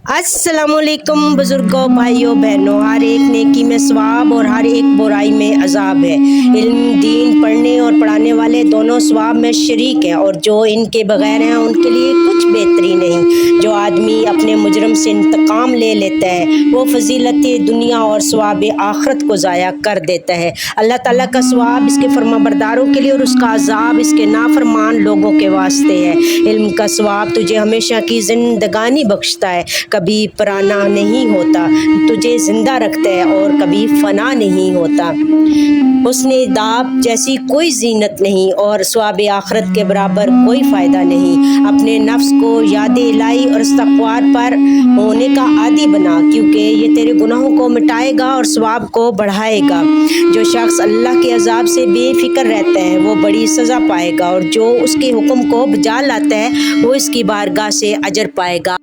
अस्सलामुअलैकुम बुजुर्गों, भाइयों बहनों, हर एक नेकी में सवाब और हर एक बुराई में अजाब है। इल्म दीन पढ़ने और पढ़ाने वाले दोनों सवाब में शरीक हैं और जो इनके बगैर हैं उनके लिए कुछ बेहतरी नहीं। जो आदमी अपने मुजरम से इंतकाम ले लेता है वो फजीलत दुनिया और सवाब आखरत को ज़ाया कर देता है। अल्लाह ताला का सवाब इसके फरमाबरदारों के लिए और उसका अजाब इसके नाफरमान लोगों के वास्ते है। इल्म का सवाब तुझे हमेशा की जिंदगानी बख्शता है, कभी पुराना नहीं होता, तुझे जिंदा रखता है और कभी फना नहीं होता। उसने दाब जैसी कोई जीनत नहीं और सवाब आखरत के बराबर कोई फ़ायदा नहीं। अपने नफ्स को याद इलाही और इस्तग़फ़ार पर होने का आदी बना, क्योंकि ये तेरे गुनाहों को मिटाएगा और सवाब को बढ़ाएगा। जो शख्स अल्लाह के अजाब से बेफिक्र रहता है वो बड़ी सज़ा पाएगा और जो उसके हुक्म को बजा लाता है वो इसकी बारगाह से अजर पाएगा।